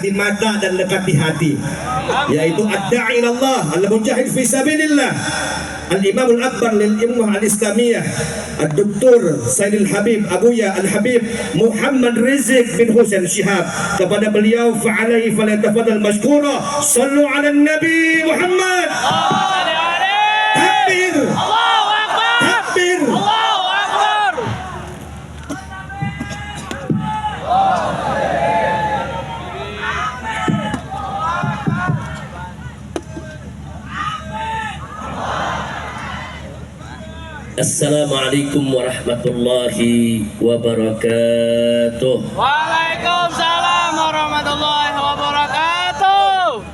di mata dan dekat di hati, yaitu ad-da'i ilallah, al-mujahid fi sabilillah, al-imam al-akbar lil ummah al-islamiyah, ad-doktor Sayyidil Habib Abuya Al-Habib Muhammad Rizq bin Husain Shihab. Kepada beliau fa'alaihi falyatafaddal mashkura. Sallu ala Nabi Muhammad. Takbir, Allahu Akbar. takbir. Allahu Akbar. Assalamualaikum warahmatullahi wabarakatuh. Waalaikumsalam warahmatullahi wabarakatuh.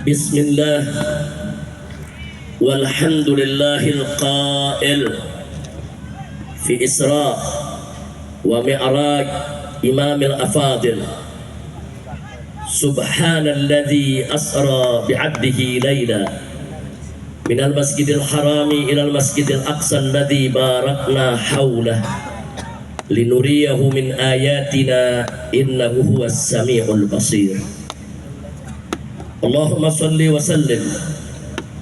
Bismillah walhamdulillahil qail fi Isra wa Mi'raj imamil afadil. Subhanalladzi asra bi'abdihi layla minal masjidil harami ilal masjidil aqsa alladzi barakna hawlah linuriyahu min ayatina innahu huwas sami'ul basir. Allahumma salli wa sallim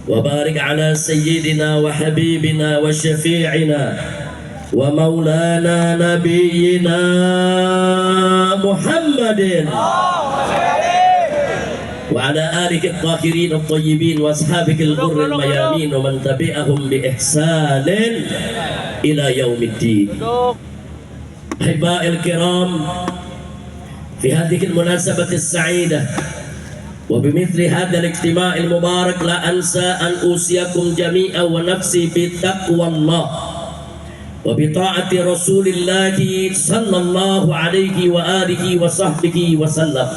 wa barik ala sayyidina wa habibina wa syafi'ina wa maulana nabiyyina Muhammadin وعلى آلك الطاهرين الطيبين وأصحابك الغر الميامين ومن تبعهم بإحسان إلى يوم الدين. أحبائي الكرام، في هذه المناسبة السعيدة وبمثل هذا الاجتماع المبارك لا أنسى أن أوصيكم جميعا ونفسي بتقوى الله وبطاعة رسول الله صلى الله عليه وآله وصحبه وسلم.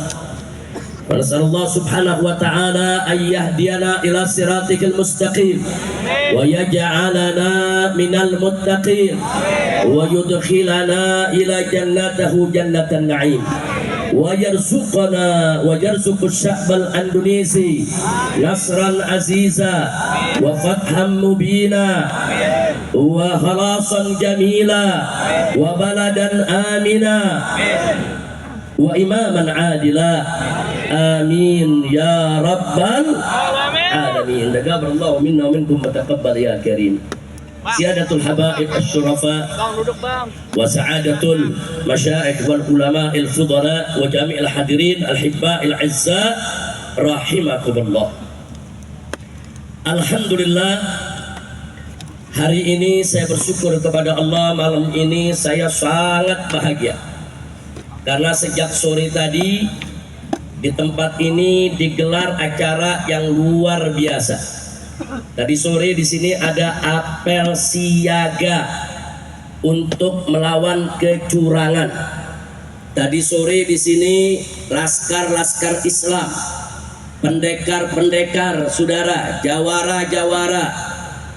ونسأل الله سبحانه وتعالى أن يهدينا إلى صراطك المستقيم ويجعلنا من المتقين ويدخلنا إلى جنته جنة النعيم ويرزقنا ويرزق الشعب الأندونيسي نصرا عزيزا وفتحا مبينا وخلاصا جميلا وبلدا آمنا وإماما عادلا آمين يا رب العالمين. تقبل الله منا ومنكم وتقبل يا كريم. سيادة الحبائب الشرفاء وسعادة المشايخ والعلماء الفضلاء وجميع الحاضرين الأحباء الأعزاء رحمكم الله. Alhamdulillah, hari ini saya bersyukur kepada Allah. Malam ini saya sangat bahagia karena sejak sore tadi di tempat ini digelar acara yang luar biasa. Tadi sore di sini ada apel siaga untuk melawan kecurangan. Tadi sore di sini laskar-laskar Islam, pendekar-pendekar, saudara, jawara-jawara,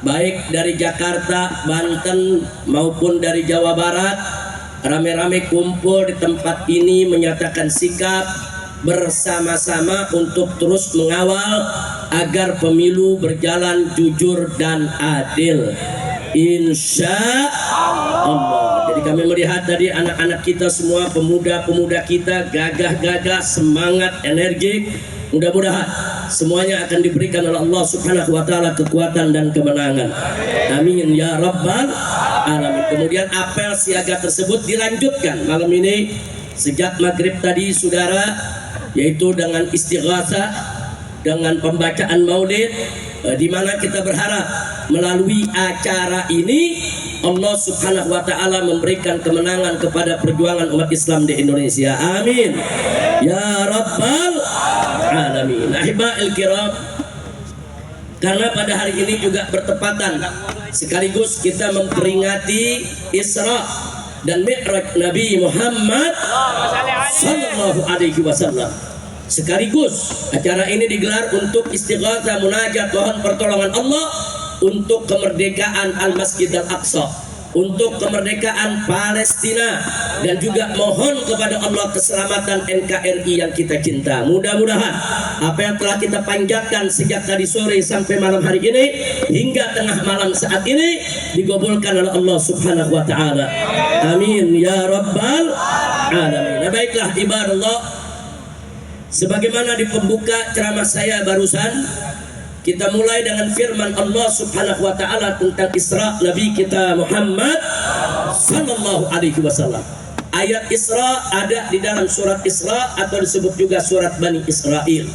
baik dari Jakarta, Banten maupun dari Jawa Barat, rame-rame kumpul di tempat ini menyatakan sikap bersama-sama untuk terus mengawal agar pemilu berjalan jujur dan adil, insya Allah. Jadi kami melihat tadi anak-anak kita semua, pemuda-pemuda kita gagah-gagah, semangat, energik. Mudah-mudahan semuanya akan diberikan oleh Allah Subhanahu wa taala kekuatan dan kemenangan. Amin ya rabbal alamin. Kemudian apel siaga tersebut dilanjutkan malam ini sejak maghrib tadi, saudara, yaitu dengan istighatsah, dengan pembacaan maulid, di mana kita berharap melalui acara ini Allah Subhanahu wa taala memberikan kemenangan kepada perjuangan umat Islam di Indonesia. Amin ya rabbal alamin. Ahiba'il kiram, karena pada hari ini juga bertepatan sekaligus kita memperingati Isra dan Mi'raj Nabi Muhammad sallallahu alaihi wasallam. Sekaligus acara ini digelar untuk istighatsah, munajat, mohon pertolongan Allah untuk kemerdekaan Al-Masjid Al-Aqsa, untuk kemerdekaan Palestina, dan juga mohon kepada Allah keselamatan NKRI yang kita cinta. Mudah-mudahan apa yang telah kita panjatkan sejak tadi sore sampai malam hari ini hingga tengah malam saat ini digabulkan oleh Allah Subhanahu wa taala. Amin ya rabbal alamin. Nah, baiklah ibadallah, Sebagaimana di pembuka ceramah saya barusan, kita mulai dengan firman Allah Subhanahu wa taala tentang Isra Nabi kita Muhammad sallallahu alaihi wasallam. Ayat Isra ada di dalam surat Isra atau disebut juga surat Bani Israel.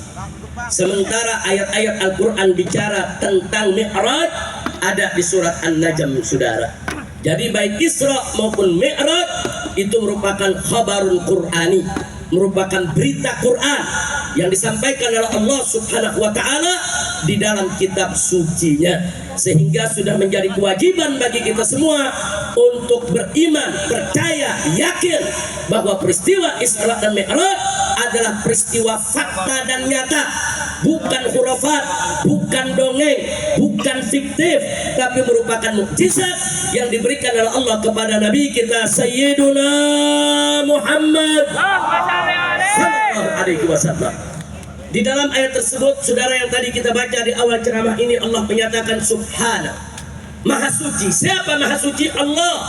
Sementara ayat-ayat Al-Qur'an bicara tentang Mi'raj ada di surat An-Najm, saudara. Jadi baik Isra maupun Mi'raj itu merupakan khabarul Qur'ani, merupakan berita Quran yang disampaikan oleh Allah Subhanahu wa taala di dalam kitab sucinya, sehingga sudah menjadi kewajiban bagi kita semua untuk beriman, percaya, yakin bahwa peristiwa Isra dan Mi'raj adalah peristiwa fakta dan nyata, bukan khurafat, bukan dongeng, bukan fiktif, tapi merupakan mukjizat yang diberikan oleh Allah kepada Nabi kita Sayyiduna Muhammad sallallahu alaihi wasallam. Di dalam ayat tersebut, saudara, yang tadi kita baca di awal ceramah ini, Allah menyatakan Subhana, Maha Suci. Siapa Maha Suci? Allah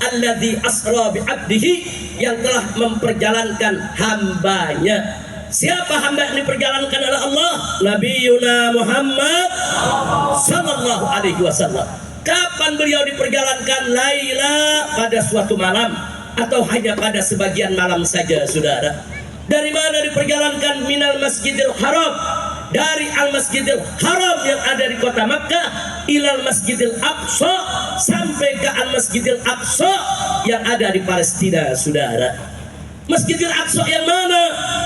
alladzi asra bi abdihi, yang telah memperjalankan hambanya. Siapa hamba yang diperjalankan oleh Allah? Nabiyuna Muhammad sallallahu alaihi wasallam. Kapan beliau diperjalankan? Laila, pada suatu malam, atau hanya pada sebagian malam saja, saudara. Dari mana diperjalankan? Minal Masjidil Haram, dari Al-Masjidil Haram yang ada di kota Makkah, ilal Masjidil Aqsa, sampai ke Al-Masjidil Aqsa yang ada di Palestina, saudara. Masjidil Aqsa yang mana?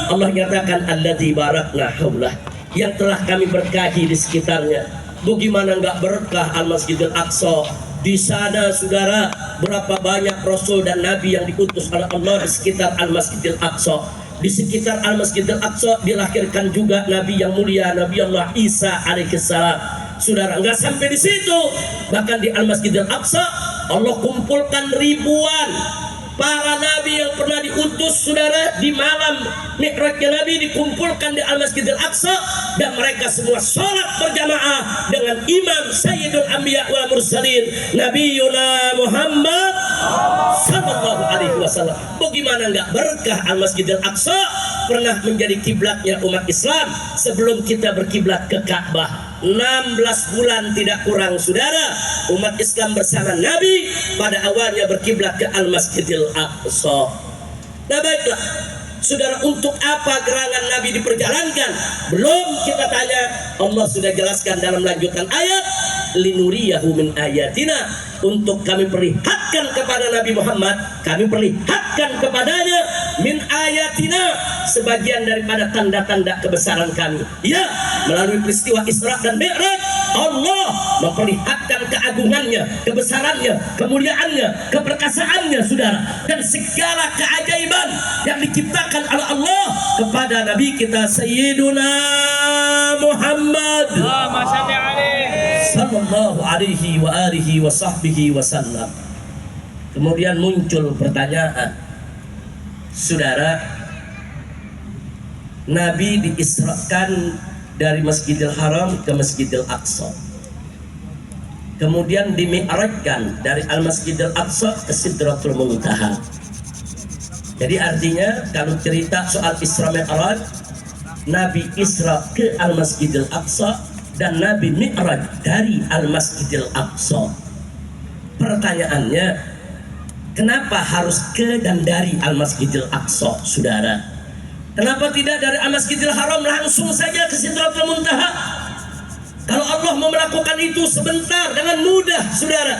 Allah nyatakan alladzi barakna haulah, yang telah kami berkahi di sekitarnya. Bagaimana enggak berkah Al-Masjidil Aqsa? Di sana, saudara, berapa banyak rasul dan nabi yang diutus oleh Allah di sekitar Al-Masjidil Aqsa. Di sekitar Al-Masjidil Aqsa dilahirkan juga nabi yang mulia, Nabi Allah Isa alaihissalam. Saudara, enggak sampai di situ, bahkan di Al-Masjidil Aqsa Allah kumpulkan ribuan para nabi yang pernah diutus, saudara. Di malam Mi'rajnya Nabi dikumpulkan di Al-Masjidil Aqsa, dan mereka semua sholat berjamaah dengan Imam Sayyidul Anbiya wal Mursalin Nabiyuna Muhammad sallallahu alaihi wasallam. Bagaimana enggak berkah Al-Masjidil Aqsa? Pernah menjadi kiblatnya umat Islam sebelum kita berkiblat ke Ka'bah. 16 bulan tidak kurang, saudara, umat Islam bersama Nabi pada awalnya berkiblat ke Al-Masjidil Aqsa. Nah, baiklah, saudara, untuk apa gerangan Nabi diperjalankan? Belum kita tanya, Allah sudah jelaskan dalam lanjutan ayat, linuriyahu min ayatina, untuk kami perlihatkan kepada Nabi Muhammad, kami perlihatkan kepadanya min ayatina, sebagian daripada tanda-tanda kebesaran kami. Ya, melalui peristiwa Isra dan Mi'raj, Allah memperlihatkan keagungannya, kebesarannya, kemuliaannya, keperkasaannya, saudara, dan segala keajaiban yang diciptakan oleh Allah kepada Nabi kita Sayyiduna Muhammad sallallahu alaihi wa alihi wa sahbihi wasallam. Kemudian muncul pertanyaan, saudara, Nabi diisrakan dari Masjidil Haram ke Masjidil Aqsa, kemudian dimi'rajkan dari Al-Masjidil Aqsa ke Sidratul Muntaha. Jadi artinya kalau cerita soal Isra Mi'raj, Nabi Isra ke Al-Masjidil Aqsa dan Nabi Mi'raj dari Al-Masjidil Aqsa. Pertanyaannya, kenapa harus ke dan dari Al-Masjidil Aqsa, saudara? Kenapa tidak dari Al-Masjidil Haram langsung saja ke Sidratul Muntaha? Kalau Allah mau melakukan itu sebentar dengan mudah, saudara.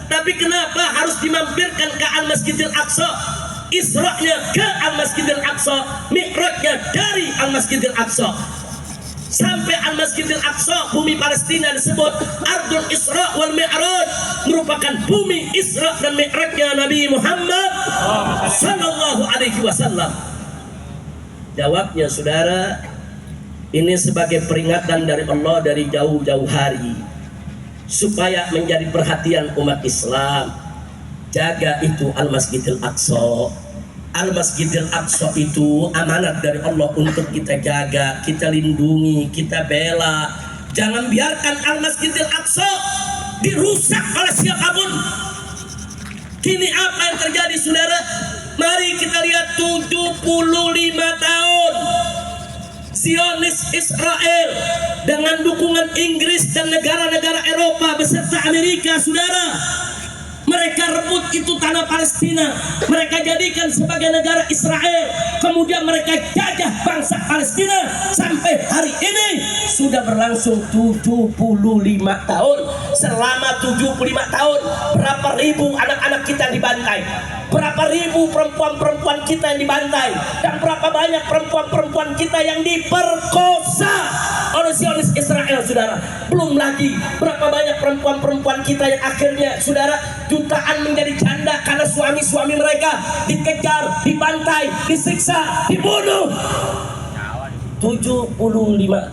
Tapi kenapa harus dimampirkan ke Al-Masjidil Aqsa? Isra'nya ke Al-Masjidil Aqsa, Mi'rajnya dari Al-Masjidil Aqsa. Sampai Al-Masjidil Aqsa, bumi Palestina, disebut Ardul Isra wal Mi'raj, merupakan bumi Isra dan Mi'rajnya Nabi Muhammad sallallahu alaihi wasallam. Jawabnya, saudara, ini sebagai peringatan dari Allah dari jauh-jauh hari, supaya menjadi perhatian umat Islam. Jaga itu Al-Masjidil Aqsa. Al-Masjidil Aqsa itu amanat dari Allah untuk kita jaga, kita lindungi, kita bela. Jangan biarkan Al-Masjidil Aqsa dirusak oleh siapapun. Kini apa yang terjadi, saudara? Mari kita lihat 75 tahun Zionis Israel dengan dukungan Inggris dan negara-negara Eropa beserta Amerika, saudara. Mereka rebut itu tanah Palestina, mereka jadikan sebagai negara Israel, kemudian mereka jajah bangsa Palestina sampai hari ini sudah berlangsung 75 tahun. Selama 75 tahun berapa ribu anak-anak kita yang dibantai, berapa ribu perempuan-perempuan kita yang dibantai, dan berapa banyak perempuan-perempuan kita yang diperkosa oleh Zionis Israel, saudara. Belum lagi berapa banyak perempuan-perempuan kita yang akhirnya, saudara, jutaan menjadi janda karena suami-suami mereka dikejar, dibantai, disiksa, dibunuh. 75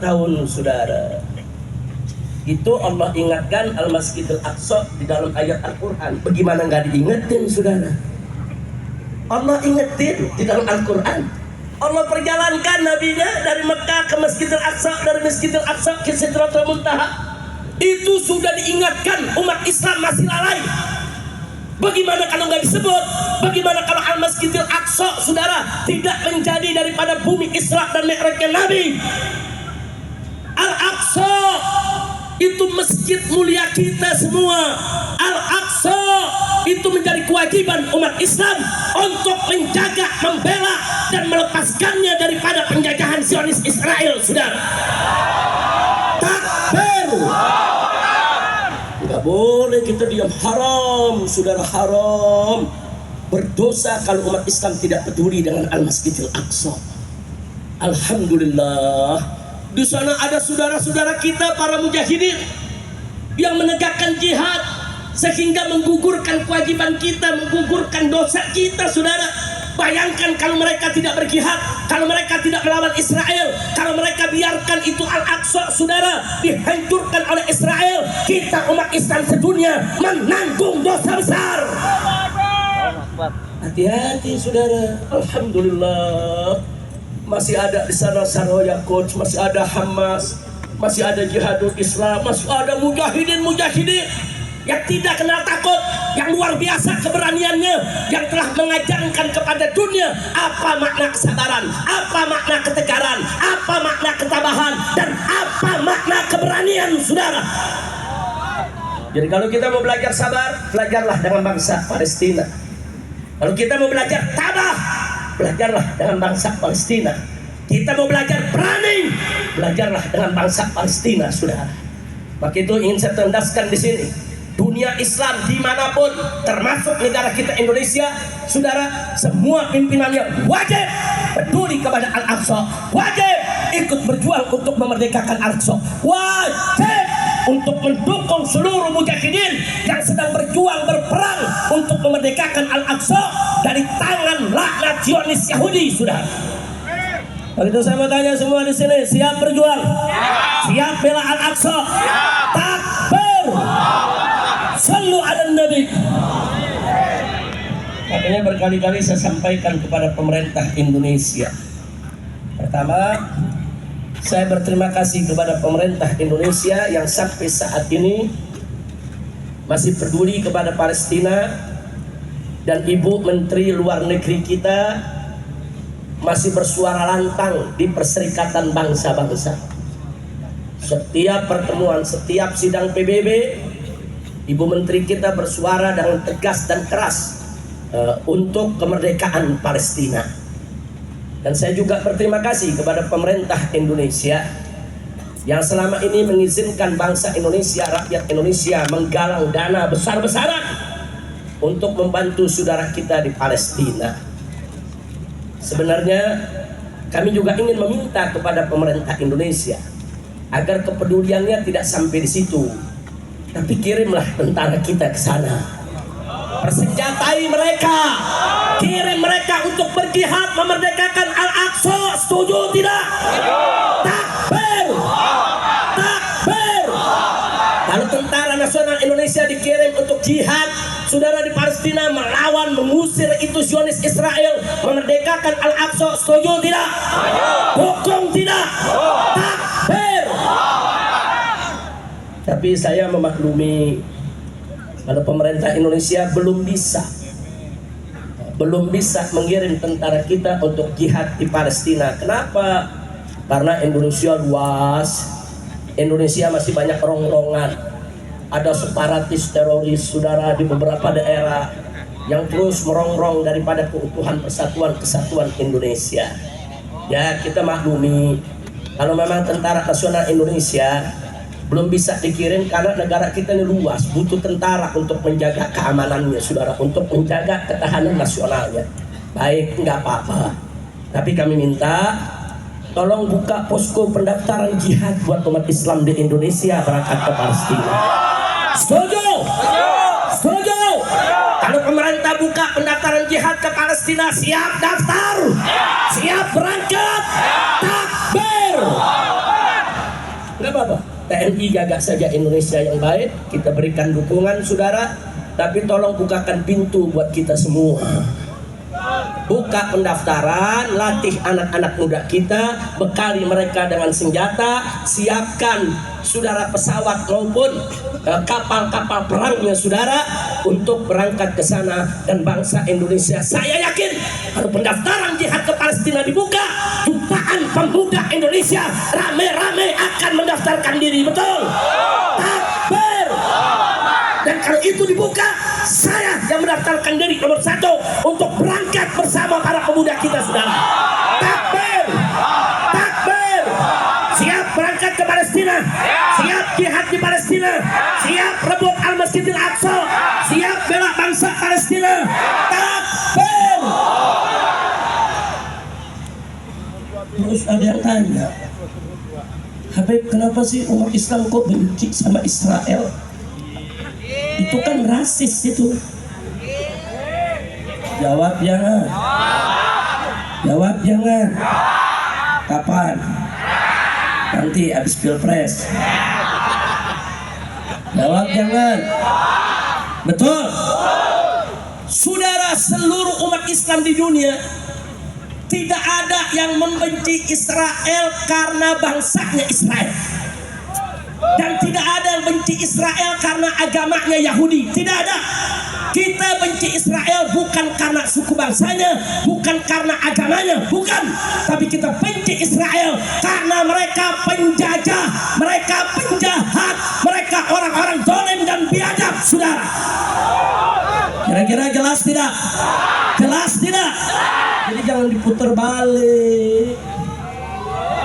tahun, saudara. Itu Allah ingatkan Al-Masjidil Aqsa di dalam ayat Al-Quran. Bagaimana nggak diingetin, saudara? Allah ingetin di dalam Al-Quran. Allah perjalankan nabinya dari Mekah ke Masjidil Aqsa, dari Masjidil Aqsa ke Sidratul Muntaha. Itu sudah diingatkan, umat Islam masih lalai. Bagaimana kalau nggak disebut? Bagaimana kalau Al-Masjidil Aqsa, saudara, tidak menjadi daripada bumi Isra dan Mi'rajnya Nabi? Al-Aqsa itu masjid mulia kita semua. Al-Aqsa itu menjadi kewajiban umat Islam untuk menjaga, membela, dan melepaskannya daripada penjajahan Zionis Israel, saudara. Takbir! Tidak boleh kita diam, haram, saudara, haram. Berdosa kalau umat Islam tidak peduli dengan Al-Masjidil Aqsa. Alhamdulillah, di sana ada saudara-saudara kita para mujahidin yang menegakkan jihad sehingga menggugurkan kewajiban kita, menggugurkan dosa kita, saudara. Bayangkan kalau mereka tidak berjihad, kalau mereka tidak melawan Israel, kalau mereka biarkan itu Al-Aqsa, saudara, dihancurkan oleh Israel, kita umat Islam sedunia menanggung dosa besar. Hati-hati, saudara. Alhamdulillah, masih ada di sana Saroya Quds, masih ada Hamas, masih ada Jihadul Islam, masih ada mujahidin-mujahidin yang tidak kenal takut, yang luar biasa keberaniannya, yang telah mengajarkan kepada dunia apa makna kesabaran, apa makna ketegaran, apa makna ketabahan, dan apa makna keberanian, saudara. Jadi kalau kita mau belajar sabar, belajarlah dengan bangsa Palestina. Kalau kita mau belajar tabah, belajarlah dengan bangsa Palestina. Kita mau belajar berani, belajarlah dengan bangsa Palestina, saudara. Maka itu ingin saya tandaskan di sini. Dunia Islam dimanapun, termasuk negara kita Indonesia, saudara, semua pimpinannya wajib peduli kepada Al-Aqsa, wajib ikut berjuang untuk memerdekakan Al-Aqsa, wajib untuk mendukung seluruh mujahidin yang sedang berjuang, berperang untuk memerdekakan Al-Aqsa dari tangan laknat Zionis Yahudi, saudara. Begitu saya mau tanya semua di sini, siap berjuang? Siap bela Al-Aqsa? Takbir! Sallu ala Nabi. Makanya berkali-kali saya sampaikan kepada pemerintah Indonesia. Pertama, saya berterima kasih kepada pemerintah Indonesia yang sampai saat ini masih peduli kepada Palestina, dan Ibu Menteri Luar Negeri kita masih bersuara lantang di Perserikatan Bangsa-Bangsa. Setiap pertemuan, setiap sidang PBB, Ibu Menteri kita bersuara dengan tegas dan keras untuk kemerdekaan Palestina. Dan saya juga berterima kasih kepada pemerintah Indonesia yang selama ini mengizinkan bangsa Indonesia, rakyat Indonesia menggalang dana besar-besaran untuk membantu saudara kita di Palestina. Sebenarnya kami juga ingin meminta kepada pemerintah Indonesia agar kepeduliannya tidak sampai di situ, tapi kirimlah tentara kita ke sana, persenjatai mereka, kirim mereka untuk berjihad memerdekakan Al-Aqsa. Setuju tidak? Takbir! Takbir! Kalau tentara nasional Indonesia dikirim untuk jihad, saudara, di Palestina melawan, mengusir itu Zionis Israel, memerdekakan Al-Aqsa, setuju tidak? Dukung tidak? Takbir! Tapi saya memaklumi kalau pemerintah Indonesia belum bisa mengirim tentara kita untuk jihad di Palestina. Kenapa? Karena Indonesia luas, Indonesia masih banyak rongrongan. Ada separatis teroris saudara di beberapa daerah yang terus merongrong daripada keutuhan persatuan kesatuan Indonesia. Ya, kita maklumi kalau memang Tentara Nasional Indonesia belum bisa dikirim karena negara kita ini luas, butuh tentara untuk menjaga keamanannya saudara, untuk menjaga ketahanan nasionalnya. Baik, nggak apa-apa, tapi kami minta tolong buka posko pendaftaran jihad buat umat Islam di Indonesia berangkat ke Palestina. Setuju? Setuju? Kalau pemerintah buka pendaftaran jihad ke Palestina, siap daftar, siap berangkat, takbir. Nggak apa-apa, TNI jaga saja Indonesia yang baik, kita berikan dukungan saudara, tapi tolong bukakan pintu buat kita semua. Buka pendaftaran, latih anak-anak muda kita, bekali mereka dengan senjata, siapkan saudara pesawat maupun kapal-kapal perangnya saudara untuk berangkat ke sana, dan bangsa Indonesia saya yakin kalau pendaftaran jihad ke Palestina dibuka, jutaan pemuda Indonesia rame-rame akan mendaftarkan diri, betul? Takbir. Dan kalau itu dibuka, saya yang mendaftarkan diri nomor 1 untuk berangkat bersama para pemuda kita saudara. Takbir, takbir. Siap berangkat ke Palestina, siap jihad di Palestina, siap rebut Al-Masjidil Aqsa, siap bela bangsa Palestina. Takbir. Terus ada yang tanya, Habib, kenapa sih umat Islam kok benci sama Israel? Itu kan rasis itu. Jawab jangan. Jawab jangan. Kapan? Nanti habis pilpres. Jawab jangan. Betul. Saudara, seluruh umat Islam di dunia tidak ada yang membenci Israel karena bangsanya Israel. Dan tidak ada yang benci Israel karena agamanya Yahudi. Tidak ada. Kita benci Israel bukan karena suku bangsanya, bukan karena agamanya, bukan. Tapi kita benci Israel karena mereka penjajah, mereka penjahat, mereka orang-orang zalim dan biadab, saudara. Kira-kira jelas tidak? Jelas tidak? Jadi jangan diputar balik.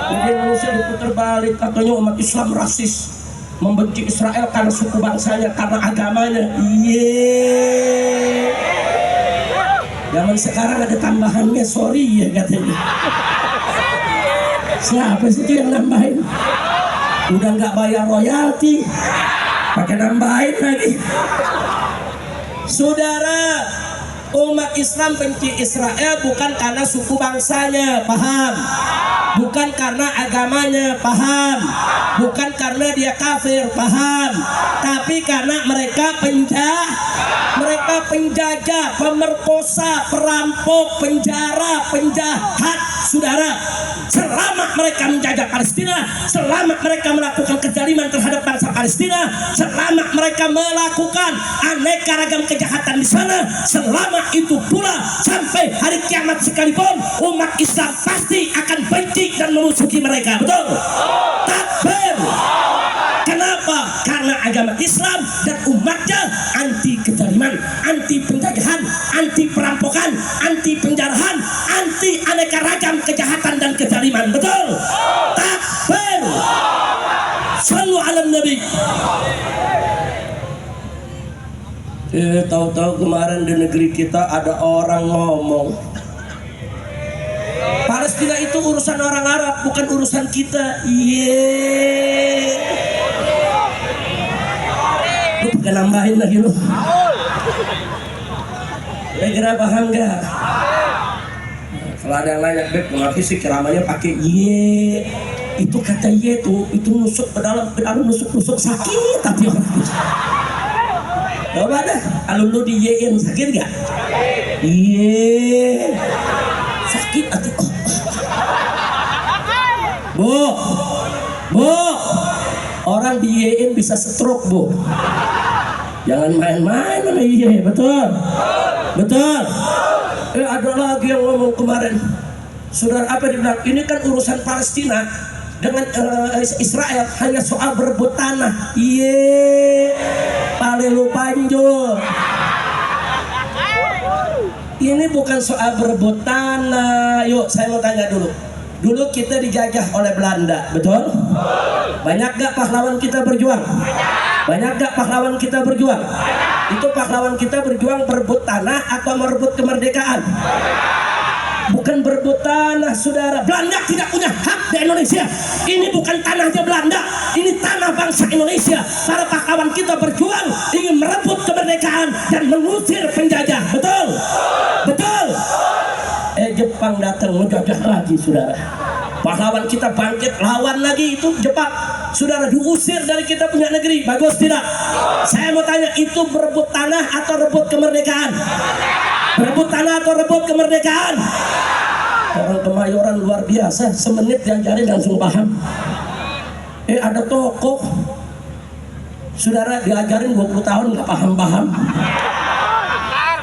Jadi Indonesia diputar balik, katanya umat Islam rasis, membenci Israel karena suku bangsanya, karena agamanya. Iya. Zaman sekarang ada tambahannya, sorry ya katanya. Siapa sih itu yang nambahin? Udah nggak bayar royalti, pakai nambahin lagi. Saudara, umat Islam benci Israel bukan karena suku bangsanya, paham? Bukan karena agamanya, paham? Bukan karena dia kafir, paham? Tapi karena mereka penjajah, pemerkosa, perampok, penjara, penjahat, saudara. Selama mereka menjajah Palestina, selama mereka melakukan kezaliman terhadap bangsa Palestina, selama mereka melakukan aneka ragam kejahatan di sana, selama itu pula sampai hari kiamat sekalipun umat Islam pasti akan benci dan memusuhi mereka, betul? Takbir. Kenapa? Karena agama Islam dan umatnya anti kezaliman, anti penjajahan, anti perampokan, anti penjarahan, anti aneka ragam kejahatan dan kezaliman, betul? Takbir. Sallu ala Nabi. Tahu-tahu kemarin di negeri kita ada orang ngomong Palestina itu urusan orang Arab, bukan urusan kita. Lu pakai nambahin lagi lu. Kira-kira paham gak? Kalau ada yang nanya, Beb, kenapa sih ceramahnya pakai ye? Itu kata ye tuh, itu nusuk ke dalam nusuk sakit tapi orang itu. Coba dah, kalau lu di ye-in sakit gak? Ye. Sakit hati kok. Bu, orang di ye-in bisa stroke, Bu. Jangan main-main sama ye, betul? Betul. Ada lagi yang ngomong kemarin, Saudara, apa dibilang? Ini kan urusan Palestina dengan Israel hanya soal berebut tanah. Iye, palelu panjul. Ini bukan soal berebut tanah. Yuk, saya mau tanya dulu. Dulu kita dijajah oleh Belanda, betul? Banyak gak pahlawan kita berjuang? Banyak gak pahlawan kita berjuang? Itu pahlawan kita berjuang berebut tanah atau merebut kemerdekaan? Bukan berebut tanah, saudara. Belanda tidak punya hak di Indonesia. Ini bukan tanahnya Belanda, ini tanah bangsa Indonesia. Para pahlawan kita berjuang ingin merebut kemerdekaan dan mengusir penjajah. Betul? Betul? Jepang datang menjajah lagi, saudara. Pahlawan kita bangkit lawan lagi, itu Jepang. Saudara, diusir dari kita punya negeri. Bagus tidak? Saya mau tanya, itu berebut tanah atau rebut kemerdekaan? Berebut tanah atau rebut kemerdekaan? Orang Kemayoran luar biasa, semenit diajarin langsung paham. Ada tokoh, saudara, diajarin 20 tahun nggak paham-paham.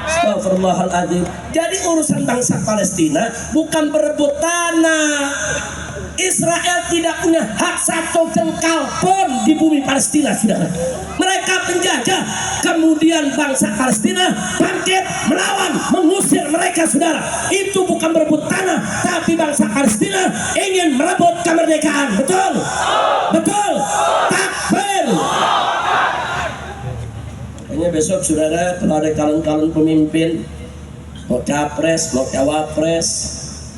Astagfirullahaladzim. Jadi urusan bangsa Palestina bukan berebut tanah. Israel tidak punya hak satu jengkal pun di bumi Palestina, saudara. Mereka penjajah, kemudian bangsa Palestina bangkit melawan, mengusir mereka, saudara. Itu bukan berebut tanah, tapi bangsa Palestina ingin merebut kemerdekaan. Betul? Betul? Takbir. Makanya besok, saudara, kalau ada calon-calon pemimpin, mau capres, mau cawapres,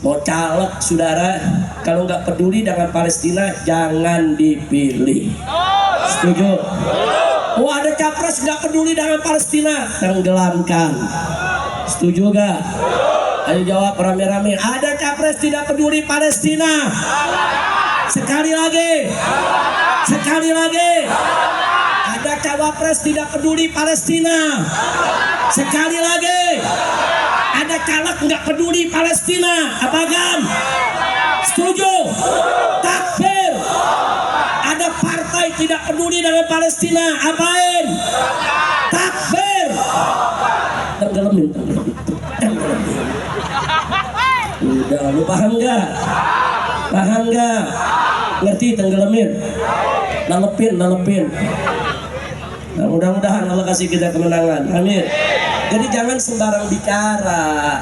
mau caleg, saudara, kalau nggak peduli dengan Palestina, jangan dipilih. Setuju? Oh, ada capres nggak peduli dengan Palestina, tenggelamkan. Setuju gak? Ayo jawab rame-rame. Ada capres tidak peduli Palestina. Sekali lagi. Sekali lagi. Ada cawapres tidak peduli Palestina. Sekali lagi. Ada caleg nggak peduli Palestina. Apa kan? Setuju? Takbir. Ada partai tidak peduli dengan Palestina. Apain? Takbir. Tenggelamin. Udah, lu paham nggak? Paham nggak? Ngerti tenggelamin? Nalepin. Nah, mudah-mudahan Allah kasih kita kemenangan. Amin. Jadi jangan sembarang bicara.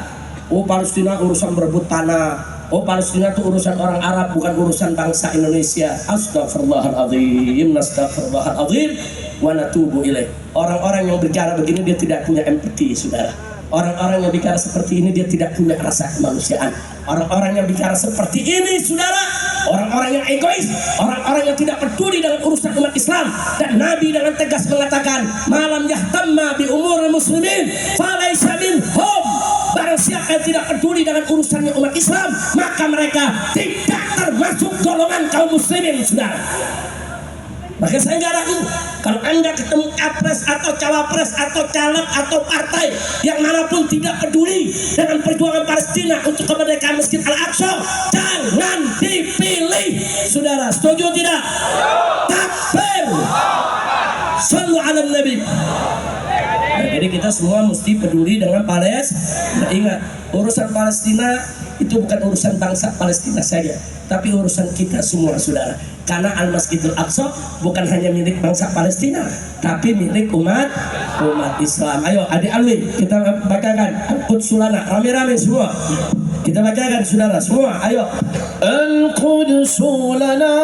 Oh, Palestina urusan berebut tanah. Oh, Palestina itu urusan orang Arab, bukan urusan bangsa Indonesia. Astagfirullahaladzim. Astagfirullahaladzim. Wa natubu ilaih. Orang-orang yang bicara begini dia tidak punya empati, saudara. Orang-orang yang bicara seperti ini dia tidak punya rasa kemanusiaan. Orang-orang yang bicara seperti ini, saudara, orang-orang yang egois, orang-orang yang tidak peduli dengan urusan umat Islam. Dan Nabi dengan tegas mengatakan, malam yahtamma bi umur muslimin falaysa minhum. Barang siapa yang tidak peduli dengan urusannya umat Islam, maka mereka tidak termasuk golongan kaum muslimin, saudara. Maka saya nggak ragu, kalau Anda ketemu capres atau cawapres atau caleg atau partai yang manapun tidak peduli dengan perjuangan Palestina untuk kemerdekaan Masjid Al-Aqsa, jangan dipilih, saudara. Setuju tidak? Takbir. Shallu ala Nabi. Nah, jadi kita semua mesti peduli dengan Palestina. Ingat, urusan Palestina itu bukan urusan bangsa Palestina saja, tapi urusan kita semua, saudara. Karena Al-Masjidil Aqsa bukan hanya milik bangsa Palestina, tapi milik umat Islam. Ayo adik Alwi, kita bacakan Al-Quds lana, rame-rame semua. Kita bacakan, saudara, semua. Ayo. Al-Quds lana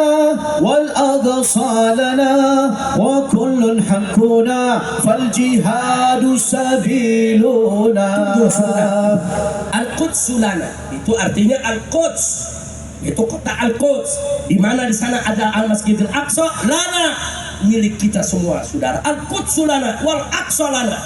wal Aqsa lana wa kullun haqquna fal jihadu sabiluna. Al-Quds lana itu artinya Al-Quds. Itu kota Al-Quds, di mana di sana ada Al-Masjidil Aqsa, lana, milik kita semua, saudara. Al-Quds lana wal Aqsa lana.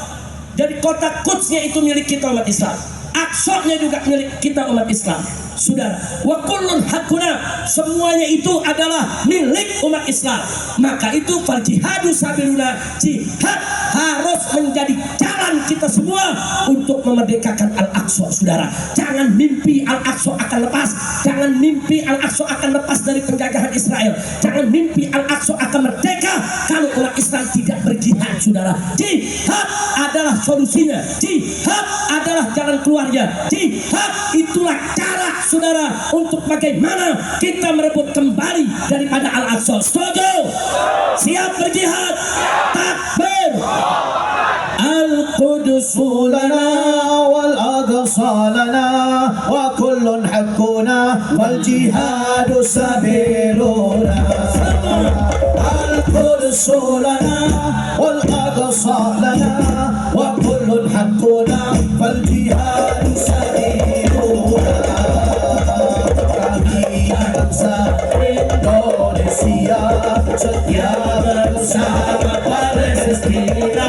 Jadi kota Qudsnya itu milik kita umat Islam, Aqsa-nya juga milik kita umat Islam, saudara. Wa kullun haqquna, semuanya itu adalah milik umat Islam. Maka itu fal jihadu sabiluna, jihad harus menjadi jalan kita semua untuk memerdekakan Al-Aqsa, saudara. Jangan mimpi Al-Aqsa akan lepas. Jangan mimpi Al-Aqsa akan lepas dari penjajahan Israel. Jangan mimpi Al-Aqsa akan merdeka kalau umat Islam tidak berjihad, saudara. Jihad adalah solusinya. Jihad adalah jalan keluarnya. Jihad itulah cara saudara untuk bagaimana kita merebut kembali daripada Al-Aqsa. Setuju? Siap berjihad? Takbir! القدس لنا والأقصى لنا وكل حقنا والجهاد سبيلنا القدس لنا والأقصى لنا وكل حقنا والجهاد سبيلنا kami bangsa Indonesia setia bersama Palestina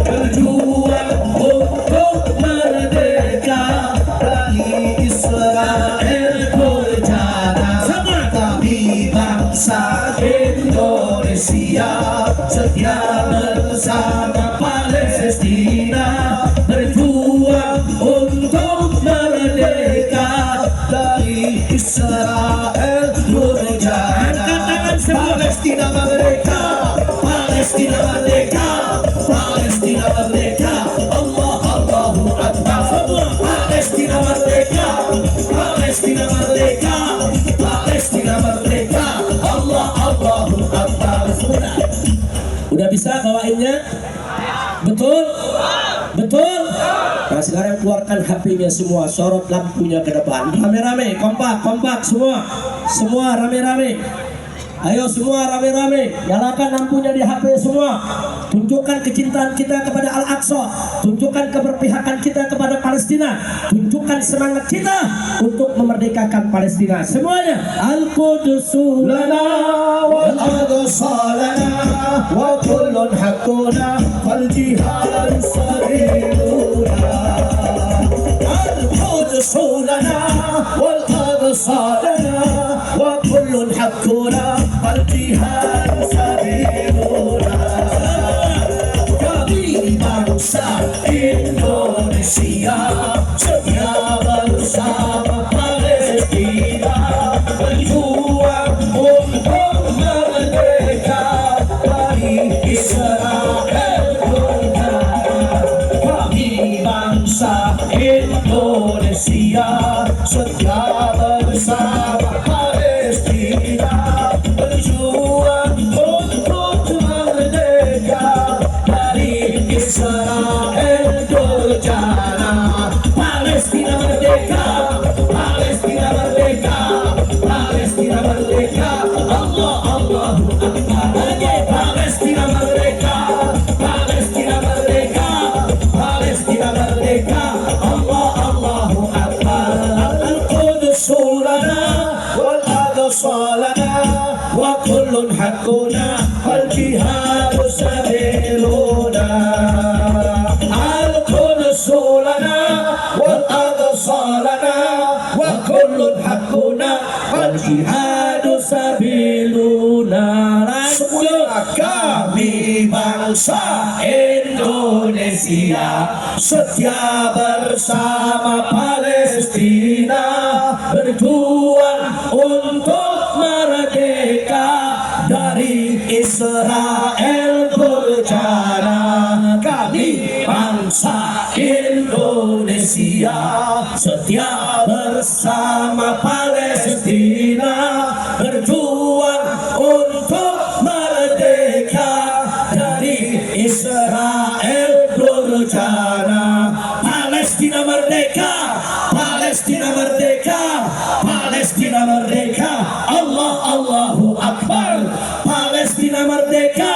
berjuang untuk merdeka dari Israel berjana. Kami bangsa Indonesia setia bersama Palestina berjuang untuk merdeka dari Israel durjana. Palestina merdeka, Palestina merdeka, Palestina merdeka. Allah Allahu Akbar. Palestina merdeka, Palestina merdeka, Palestina merdeka. Allah Allahu Akbar. Udah bisa bawainnya? Betul? Betul? Nah sekarang keluarkan HP-nya semua, sorot lampunya ke depan. Rame-rame, kompak semua. Semua rame-rame. Ayo semua rame-rame, nyalakan lampunya di HP semua. Tunjukkan kecintaan kita kepada Al-Aqsa. Tunjukkan keberpihakan kita kepada Palestina. Tunjukkan semangat kita untuk memerdekakan Palestina. Semuanya. Al-Qudusu lana wal aqsa lana wa kullun haqquna wal jihad sabiluna al-Qudusu lana wal aqsa lana wa kullun haqquna wal jihad sabiluna. Kami bangsa Indonesia setia bersama Palestina berjuang untuk merdeka dari Israel berjana. Kami bangsa Indonesia setia bersama Palestina berjuang untuk merdeka dari Israel durjana. Palestina merdeka, Palestina merdeka, Palestina merdeka. Allah Allahu Akbar. Palestina merdeka, Palestina merdeka, Palestina merdeka. Allah Allahu Akbar. Al-Quds lana wal aqsa lana wa kullun haqquna wal jihad sabiluna. Al-Quds lana wal aqsa lana wa kullun haqquna wal jihad sabiluna. Kami bangsa Indonesia setia bersama Palestina berjuang untuk merdeka dari Israel berjana. Kami bangsa Indonesia setia bersama Palestina berjuang untuk merdeka dari Israel berjana. Palestina merdeka, Palestina merdeka, Palestina merdeka. Allah Allahu Akbar. Palestina merdeka,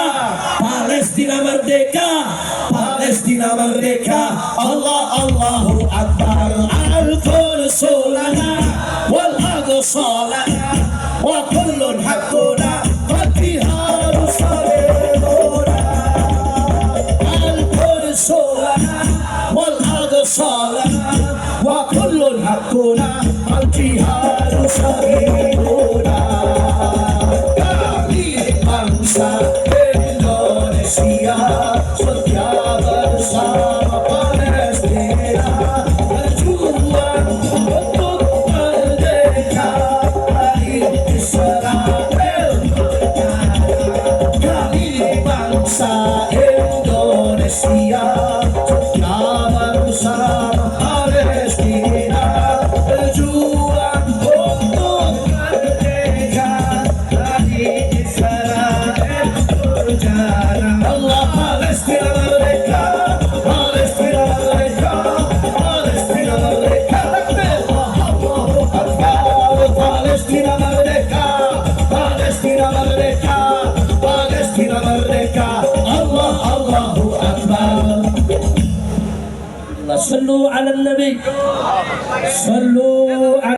Palestina merdeka, Palestina merdeka. Allah Allahu Akbar. Al-Quds lana wal aqsa lana wa kullun haqquna wal jihad sabiluna. Al-Quds lana wal aqsa lana wa kullun haqquna wal jihad sabiluna. Kami bangsa Indonesia setia bersama Palestina berjuang untuk merdeka dari Israel berjana. Kami bangsa Indonesia صلوا على النبي صلوا على